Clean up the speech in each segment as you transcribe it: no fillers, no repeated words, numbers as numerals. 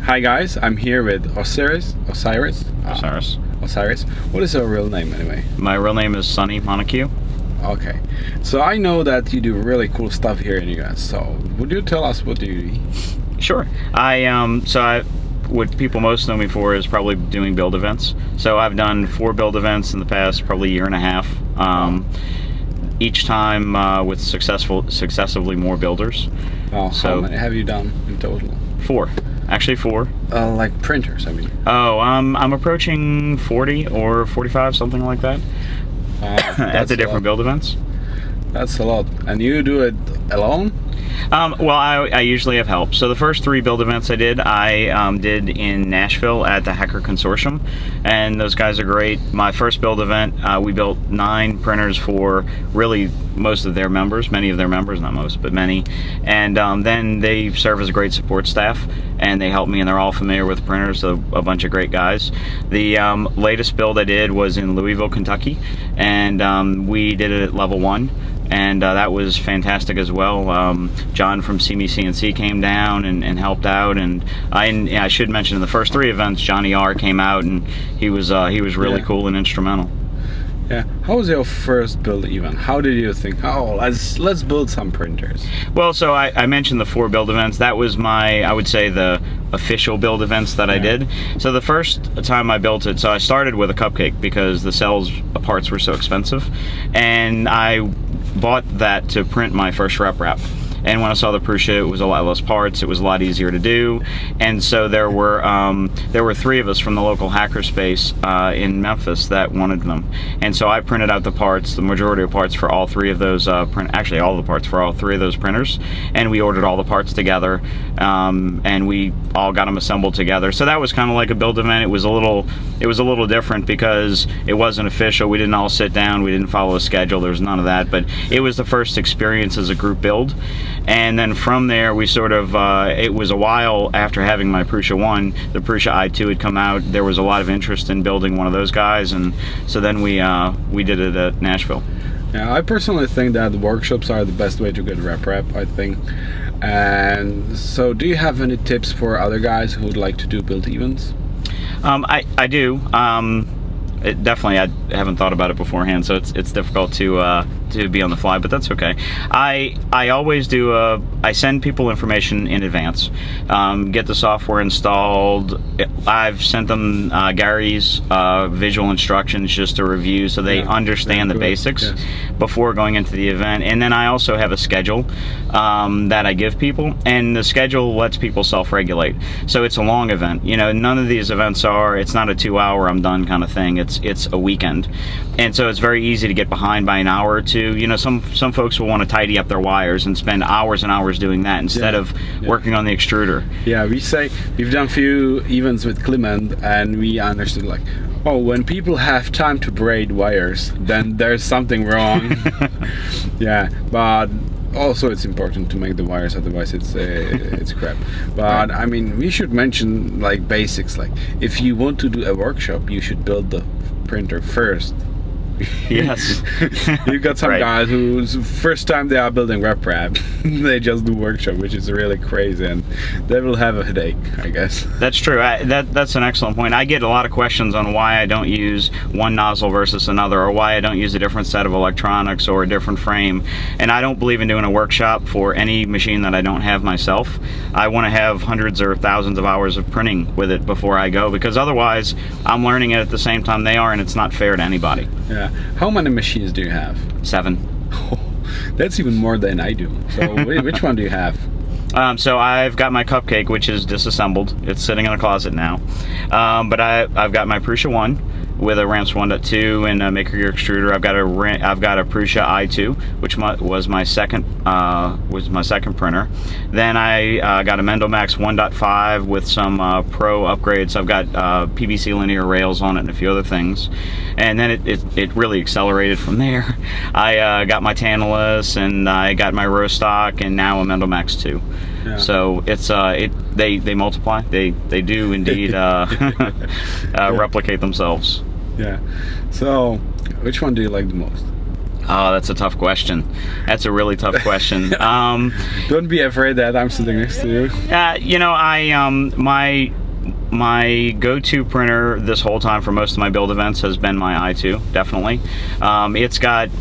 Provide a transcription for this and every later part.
Hi guys, I'm here with Osiris. Osiris. What is your real name anyway? My real name is Sonny Montague. Okay, so I know that you do really cool stuff here in the US. So would you tell us what you do? Sure. What people most know me for is probably doing build events. So I've done 4 build events in the past probably year and a half. Each time with successively more builders. Oh, so how many have you done in total? 4. Actually 4. Like printers, I mean. Oh, I'm approaching 40 or 45, something like that. At the different build events. That's a lot. And you do it alone? Well, I usually have help. So the first 3 build events I did in Nashville at the Hacker Consortium, and those guys are great. My first build event, we built 9 printers for really most of their members, many of their members, not most, but many. And then they serve as a great support staff, and they help me, and they're all familiar with printers, so a bunch of great guys. The latest build I did was in Louisville, Kentucky, and we did it at level 1. And that was fantastic as well. John from See Me CNC came down and helped out, and I should mention in the first 3 events, Johnny R came out, and he was really cool and instrumental. Yeah. How was your first build even? How did you think, oh, let's build some printers? Well, so I mentioned the 4 build events. That was I would say the official build events that I did. So the first time I built it, so I started with a cupcake because the cells parts were so expensive, and I bought that to print my first RepRap. And when I saw the Prusa, it was a lot less parts, it was a lot easier to do, and so there were 3 of us from the local hackerspace in Memphis that wanted them, and so I printed out the parts, the majority of parts for all 3 of those actually all the parts for all 3 of those printers, and we ordered all the parts together, and we all got them assembled together. So that was kind of like a build event. It was a little different because it wasn't official. We didn't all sit down, we didn't follow a schedule, there was none of that, but it was the first experience as a group build. And then from there, we sort of, it was a while after having my Prusa 1, the Prusa i2 had come out. There was a lot of interest in building one of those guys, and so then we did it at Nashville. Yeah, I personally think that workshops are the best way to get RepRap, I think. And so do you have any tips for other guys who would like to do build events? I do. Definitely, I haven't thought about it beforehand, so it's difficult to be on the fly, but that's okay. I always do I send people information in advance, get the software installed. I've sent them Gary's visual instructions just to review, so they understand the basics before going into the event. And then I also have a schedule that I give people, and the schedule lets people self-regulate. So it's a long event. You know, none of these events it's not a 2-hour I'm done kind of thing. It's a weekend, and so it's very easy to get behind by an hour or 2. You know, some folks will want to tidy up their wires and spend hours and hours doing that instead of working on the extruder. Yeah, we've done a few events with Clement, and we understood like, oh, when people have time to braid wires, then there's something wrong. Yeah, but also it's important to make the wires, otherwise it's crap. But I mean, we should mention like basics, like if you want to do a workshop, you should build the printer first. Yes. You've got some guys whose first time they are building RepRap, they just do workshop, which is really crazy, and they will have a headache, I guess. That's true. That's an excellent point. I get a lot of questions on why I don't use one nozzle versus another, or why I don't use a different set of electronics or a different frame. And I don't believe in doing a workshop for any machine that I don't have myself. I want to have hundreds or thousands of hours of printing with it before I go, because otherwise I'm learning it at the same time they are, and it's not fair to anybody. Yeah. How many machines do you have? 7. Oh, that's even more than I do. So which one do you have? So I've got my cupcake, which is disassembled. It's sitting in a closet now. But I've got my Prusa 1 with a Ramps 1.2 and a Maker Gear extruder. I've got a Prusa i2, which was my second printer. Then I got a Mendomax 1.5 with some pro upgrades. I've got PVC linear rails on it and a few other things. And then it really accelerated from there. I got my Tantalus, and I got my Rostock, and now a Mendomax 2. Yeah. So it's they multiply. They do indeed replicate themselves. Yeah. So which one do you like the most? Oh, that's a tough question. That's a really tough question. Don't be afraid that I'm sitting next to you. You know, my go-to printer this whole time for most of my build events has been my i2, definitely.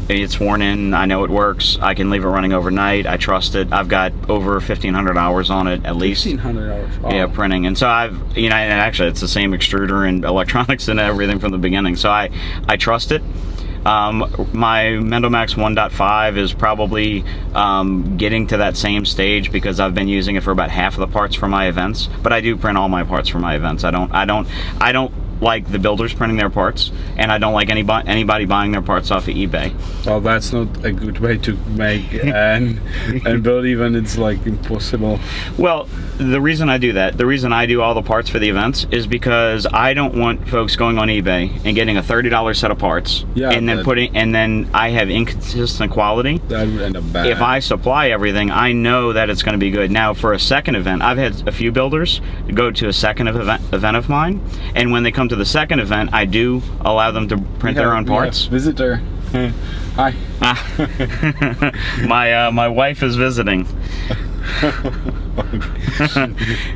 It's worn in, I know it works, I can leave it running overnight, I trust it. I've got over 1,500 hours on it at least. 1,500 hours? Oh. Yeah, printing. And so and actually it's the same extruder and electronics and everything from the beginning, so I trust it. My Mendomax 1.5 is probably getting to that same stage because I've been using it for about half of the parts for my events. But I do print all my parts for my events. I don't like the builders printing their parts, and I don't like anybody buying their parts off of eBay. Well, that's not a good way to make and build even. It's like impossible. Well, the reason I do that, the reason I do all the parts for the events is because I don't want folks going on eBay and getting a $30 set of parts, and then I have inconsistent quality. That would end up bad. If I supply everything, I know that it's going to be good. Now, for a second event, I've had a few builders go to a second event of mine, and when they come to the second event, I do allow them to print their own parts. Visitor. Hi. My wife is visiting.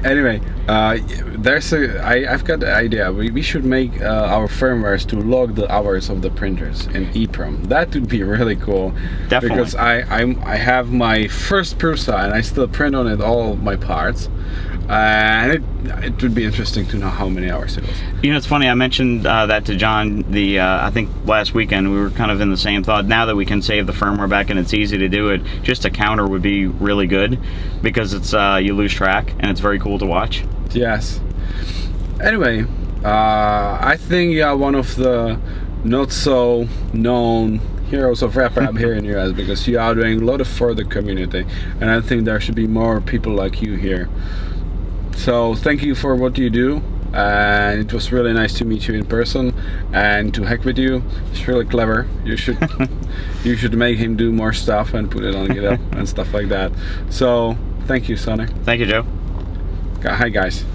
Anyway, I've got the idea. We should make our firmwares to log the hours of the printers in EEPROM. That would be really cool. Definitely. Because I have my first Prusa and I still print on it all my parts. And it would be interesting to know how many hours it was. You know, it's funny, I mentioned that to John I think last weekend. We were kind of in the same thought. Now that we can save the firmware back and it's easy to do it, just a counter would be really good because it's you lose track and it's very cool to watch. Yes. Anyway, I think you are one of the not so known heroes of RepRap here in the US because you are doing a lot for the community, and I think there should be more people like you here. So thank you for what you do, and it was really nice to meet you in person and to hack with you. It's really clever. You should make him do more stuff and put it on GitHub and stuff like that. So thank you, Sonny. Thank you, Joe. Hi guys.